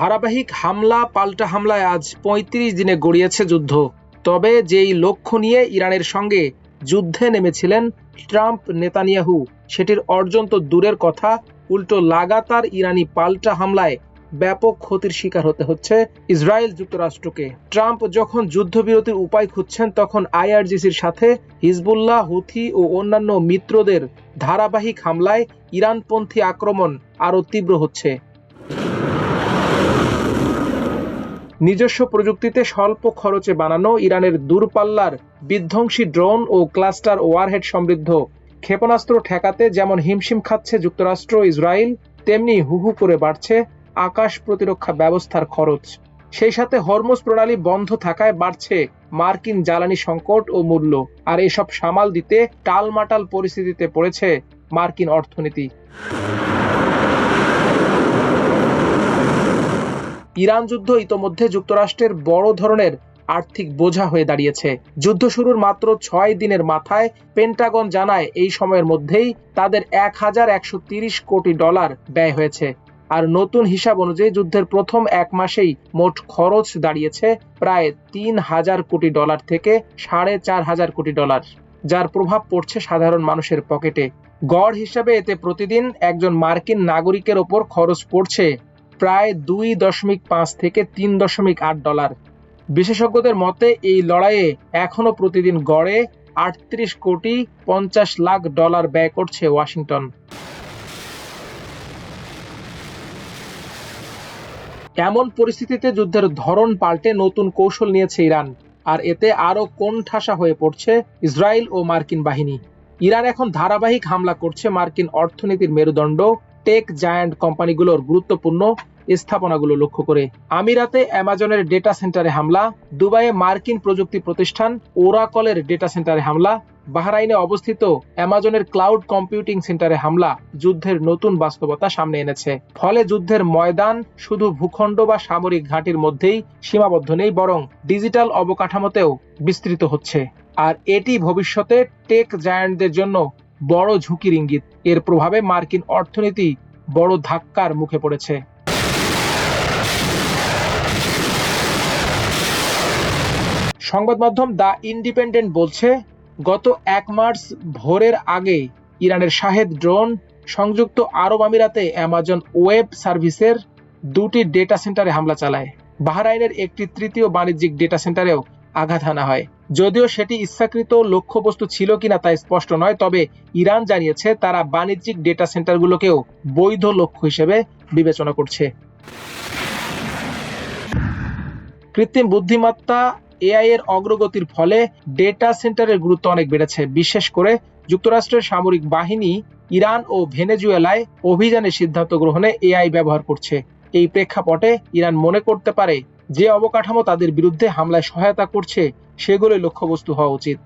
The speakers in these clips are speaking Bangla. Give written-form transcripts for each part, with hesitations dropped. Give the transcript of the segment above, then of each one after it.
ধারাবাহিক হামলা পাল্টা হামলায় আজ ৩৫ দিনে গড়িয়েছে যুদ্ধ। তবে যেই লক্ষ্য নিয়ে ইরানের সঙ্গে যুদ্ধে নেমেছিলেন ট্রাম্প নেতানিয়াহু, সেটির অর্জন তো দূরের কথা, উল্টো লাগাতার ইরানি পাল্টা হামলায় ব্যাপক ক্ষতির শিকার হতে হচ্ছে ইসরায়েল যুক্তরাষ্ট্রকে। ট্রাম্প যখন যুদ্ধবিরতির উপায় খুঁজছেন, তখন আইআরজিসির সাথে হিজবুল্লাহ, হুথি ও অন্যান্য মিত্রদের ধারাবাহিক হামলায় ইরানপন্থী আক্রমণ আরও তীব্র হচ্ছে। নিজস্ব প্রযুক্তিতে স্বল্প খরচে বানানো ইরানের দূরপাল্লার বিধ্বংসী ড্রোন ও ক্লাস্টার ওয়ারহেড সমৃদ্ধ ক্ষেপণাস্ত্র ঠেকাতে যেমন হিমশিম খাচ্ছে যুক্তরাষ্ট্র ইসরায়েল, তেমনি হুহু করে বাড়ছে আকাশ প্রতিরক্ষা ব্যবস্থার খরচ। সেই সাথে হরমুজ প্রণালী বন্ধ থাকায় বাড়ছে মার্কিন জ্বালানি সংকট ও মূল্য। আর এসব সামাল দিতে টালমাটাল পরিস্থিতিতে পড়েছে মার্কিন অর্থনীতি। ইরান যুদ্ধ ইতোমধ্যে যুক্তরাষ্ট্রের বড় ধরনের আর্থিক বোঝা হয়ে দাঁড়িয়েছে। যুদ্ধ শুরুর মাত্র ৬ দিনের মাথায় পেন্টাগন জানায় এই সময়ের মধ্যেই তাদের $১,১৩০ কোটি ব্যয় হয়েছে। আর নতুন হিসাব অনুযায়ী যুদ্ধের প্রথম ১ মাসেই মোট খরচ দাঁড়িয়েছে প্রায় $৩,০০০ কোটি থেকে $৪,৫০০ কোটি, যার প্রভাব পড়ছে সাধারণ মানুষের পকেটে। গড় হিসাবে এতে প্রতিদিন একজন মার্কিন নাগরিকের ওপর খরচ পড়ছে প্রায় $2.৫ থেকে $3.৮। বিশেষজ্ঞদের মতে এই লড়াইয়ে এখনো প্রতিদিন গড়ে $৩৮,৫০ লাখ ব্যয় করছে ওয়াশিংটন। এমন পরিস্থিতিতে যুদ্ধের ধরন পাল্টে নতুন কৌশল নিয়েছে ইরান, আর এতে আরও কোণঠাসা হয়ে পড়ছে ইসরায়েল ও মার্কিন বাহিনী। ইরান এখন ধারাবাহিক হামলা করছে মার্কিন অর্থনীতির মেরুদণ্ড টেক জায়ান্ট কোম্পানিগুলোর গুরুত্বপূর্ণ স্থাপনাগুলো লক্ষ্য করে। আমিরাতে অ্যামাজনের ডেটা সেন্টারে হামলা, দুবাইয়ে মার্কিন প্রযুক্তি প্রতিষ্ঠান ওরাকলের ডেটা সেন্টারে হামলা, বাহরাইনে অবস্থিত অ্যামাজনের ক্লাউড কম্পিউটিং সেন্টারে হামলা যুদ্ধের নতুন বাস্তবতা সামনে এনেছে। ফলে যুদ্ধের ময়দান শুধু ভূখণ্ড বা সামরিক ঘাঁটির মধ্যেই সীমাবদ্ধ নেই, বরং ডিজিটাল অবকাঠামোতেও বিস্তৃত হচ্ছে। আর এটি ভবিষ্যতে টেক জায়ান্টদের জন্য বড় ঝুঁকির ইঙ্গিত। এর প্রভাবে মার্কিন অর্থনীতি বড় ধাক্কার মুখে পড়েছে। সংবাদ মাধ্যম দ্য ইন্ডিপেন্ডেন্ট বলছে, গত ১ মার্চ ভোরের আগে ইরানের শাহেদ ড্রোন সংযুক্ত আরব আমিরাতে অ্যামাজন ওয়েব সার্ভিসের ২টি ডেটা সেন্টারে হামলা চালায়। বাহরাইনের একটি তৃতীয় বাণিজ্যিক ডেটা সেন্টারেও আঘাত হানা হয়। যদিও সেটি ইচ্ছাকৃত লক্ষ্যবস্তু ছিল কিনা তা স্পষ্ট নয়, তবে ইরান জানিয়েছে তারা বাণিজ্যিক ডেটা সেন্টারগুলোকেও বৈধ লক্ষ্য হিসেবে বিবেচনা করছে। কৃত্রিম বুদ্ধিমত্তা এআই এর অগ্রগতির ফলে ডেটা সেন্টারের গুরুত্ব অনেক বেড়েছে। বিশেষ করে যুক্তরাষ্ট্রের সামরিক বাহিনী ইরান ও ভেনেজুয়েলায় অভিযানের সিদ্ধান্ত গ্রহণে এআই ব্যবহার করছে। এই প্রেক্ষাপটে ইরান মনে করতে পারে যে অবকাঠামো তাদের বিরুদ্ধে হামলায় সহায়তা করছে সেগুলোই লক্ষ্যবস্তু হওয়া উচিত।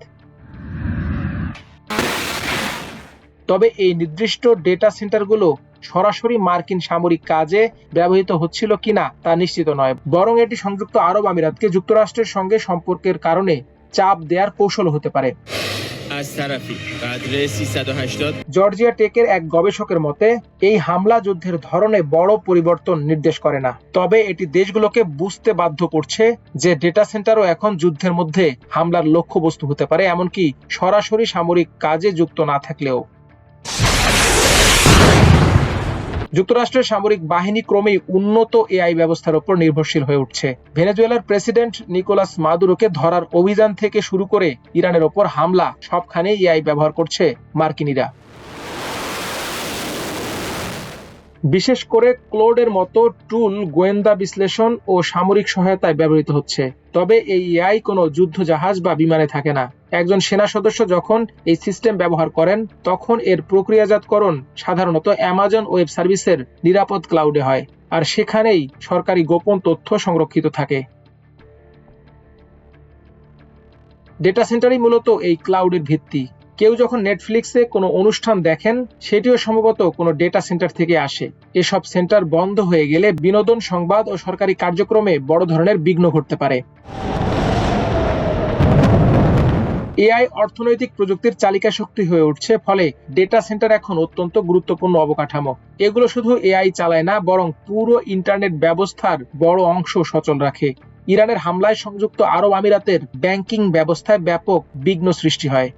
তবে এই নির্দিষ্ট ডেটা সেন্টারগুলো সরাসরি মার্কিন সামরিক কাজে ব্যবহৃত হচ্ছিল কিনা তা নিশ্চিত নয়, বরং এটি সংযুক্ত আরব আমিরাতকে যুক্তরাষ্ট্রের সঙ্গে সম্পর্কের কারণে চাপ দেওয়ার কৌশল হতে পারে। জর্জিয়া টেকের এক গবেষকের মতে, এই হামলা যুদ্ধের ধরনে বড় পরিবর্তন নির্দেশ করে না, তবে এটি দেশগুলোকে বুঝতে বাধ্য করছে যে ডেটা সেন্টারও এখন যুদ্ধের মধ্যে হামলার লক্ষ্যবস্তু হতে পারে, এমনকি সরাসরি সামরিক কাজে যুক্ত না থাকলেও। যুক্তরাষ্ট্রের সামরিক বাহিনী ক্রমেই উন্নত এআই ব্যবস্থার উপর নির্ভরশীল হয়ে উঠছে। ভেনেজুয়েলার প্রেসিডেন্ট নিকোলাস মাদুরোকে ধরার অভিযান থেকে শুরু করে ইরানের ওপর হামলা, সবখানে এআই ব্যবহার করছে মার্কিনীরা। বিশেষ করে ক্লোডের মতো টুল গোয়েন্দা বিশ্লেষণ ও সামরিক সহায়তায় ব্যবহৃত হচ্ছে। তবে এই এআই কোনো যুদ্ধ জাহাজ বা বিমানে থাকে না। একজন সেনা সদস্য যখন এই সিস্টেম ব্যবহার করেন, তখন এর প্রক্রিয়াজাতকরণ সাধারণত অ্যামাজন ওয়েব সার্ভিসের নিরাপদ ক্লাউডে হয়, আর সেখানেই সরকারি গোপন তথ্য সংরক্ষিত থাকে। ডেটা সেন্টারই মূলত এই ক্লাউডের ভিত্তি। কেউ যখন নেটফ্লিক্সে কোনো অনুষ্ঠান দেখেন, সেটিও সম্ভবত কোনো ডেটা সেন্টার থেকে আসে। এসব সেন্টার বন্ধ হয়ে গেলে বিনোদন, সংবাদ ও সরকারি কার্যক্রমে বড় ধরনের বিঘ্ন ঘটতে পারে। এআই অর্থনৈতিক প্রযুক্তির চালিকা শক্তি হয়ে উঠছে, ফলে ডেটা সেন্টার এখন অত্যন্ত গুরুত্বপূর্ণ অবকাঠামো। এগুলো শুধু এআই চালায় না, বরং পুরো ইন্টারনেট ব্যবস্থার বড় অংশ সচল রাখে। ইরানের হামলায় সংযুক্ত আরব আমিরাতের ব্যাংকিং ব্যবস্থায় ব্যাপক বিঘ্ন সৃষ্টি হয়।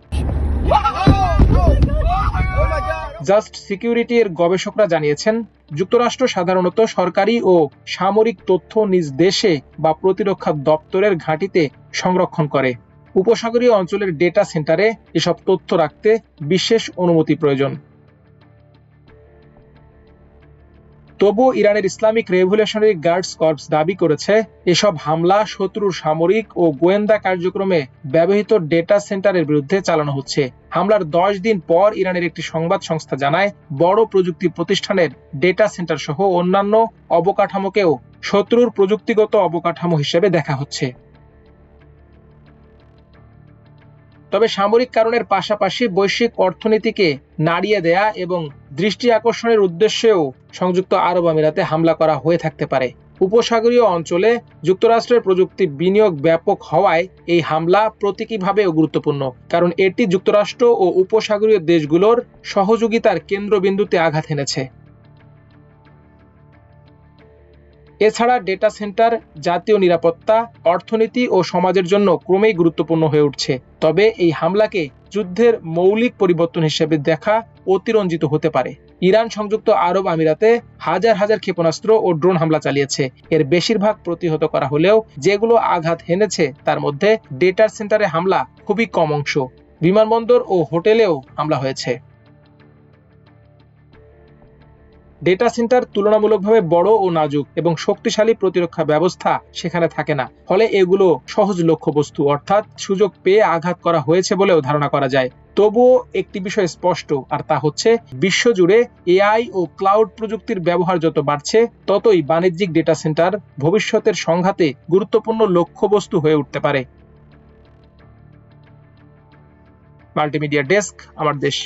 জাস্ট সিকিউরিটি এর গবেষকরা জানিয়েছেন, যুক্তরাষ্ট্র সাধারণত সরকারি ও সামরিক তথ্য নিজ দেশে বা প্রতিরক্ষা দপ্তরের ঘাঁটিতে সংরক্ষণ করে। উপসাগরীয় অঞ্চলের ডেটা সেন্টারে এসব তথ্য রাখতে বিশেষ অনুমতি প্রয়োজন। তবুও ইরানের ইসলামিক রেভলিউশনারি গার্ডস কর্পস দাবি করেছে, এসব হামলা শত্রুর সামরিক ও গোয়েন্দা কার্যক্রমে ব্যবহৃত ডেটা সেন্টারের বিরুদ্ধে চালানো হচ্ছে। হামলার 10 দিন পর ইরানের একটি সংবাদ সংস্থা জানায়, বড় প্রযুক্তি প্রতিষ্ঠানের ডেটা সেন্টার সহ অন্যান্য অবকাঠামোকেও শত্রুর প্রযুক্তিগত অবকাঠামো হিসেবে দেখা হচ্ছে। তবে সামরিক কারণের পাশাপাশি বৈশ্বিক অর্থনীতিকে নাড়িয়ে দেয়া এবং দৃষ্টি আকর্ষণের উদ্দেশ্যেও সংযুক্ত আরব আমিরাতে হামলা করা হয়ে থাকতে পারে। উপসাগরীয় অঞ্চলে যুক্তরাষ্ট্রের প্রযুক্তি বিনিয়োগ ব্যাপক হওয়ায় এই হামলা প্রতীকীভাবেও গুরুত্বপূর্ণ, কারণ এটি যুক্তরাষ্ট্র ও উপসাগরীয় দেশগুলোর সহযোগিতার কেন্দ্রবিন্দুতে আঘাত এনেছে। এছাড়া ডেটা সেন্টার জাতীয় নিরাপত্তা, অর্থনীতি ও সমাজের জন্য ক্রমেই গুরুত্বপূর্ণ হয়ে উঠছে। তবে এই হামলাকে যুদ্ধের মৌলিক পরিবর্তন হিসেবে দেখা অতিরঞ্জিত হতে পারে। ইরান সংযুক্ত আরব আমিরাতে হাজার হাজার ক্ষেপণাস্ত্র ও ড্রোন হামলা চালিয়েছে। এর বেশিরভাগ প্রতিহত করা হলেও যেগুলো আঘাত হেনেছে তার মধ্যে ডেটা সেন্টারে হামলা খুবই কম অংশ। বিমানবন্দর ও হোটেলেও হামলা হয়েছে। ডেটা সেন্টার তুলনামূলকভাবে বড় ও নাজুক এবং শক্তিশালী প্রতিরক্ষা ব্যবস্থা সেখানে থাকে না, ফলে এগুলো সহজ লক্ষ্যবস্তু, অর্থাৎ সুযোগ পেয়ে আঘাত করা হয়েছে বলেও ধারণা করা যায়। তবুও একটি বিষয় স্পষ্ট, আর তা হচ্ছে বিশ্বজুড়ে এআই ও ক্লাউড প্রযুক্তির ব্যবহার যত বাড়ছে, ততই বাণিজ্যিক ডেটা সেন্টার ভবিষ্যতের সংঘাতে গুরুত্বপূর্ণ লক্ষ্যবস্তু হয়ে উঠতে পারে। মাল্টিমিডিয়া ডেস্ক, আমার দেশ।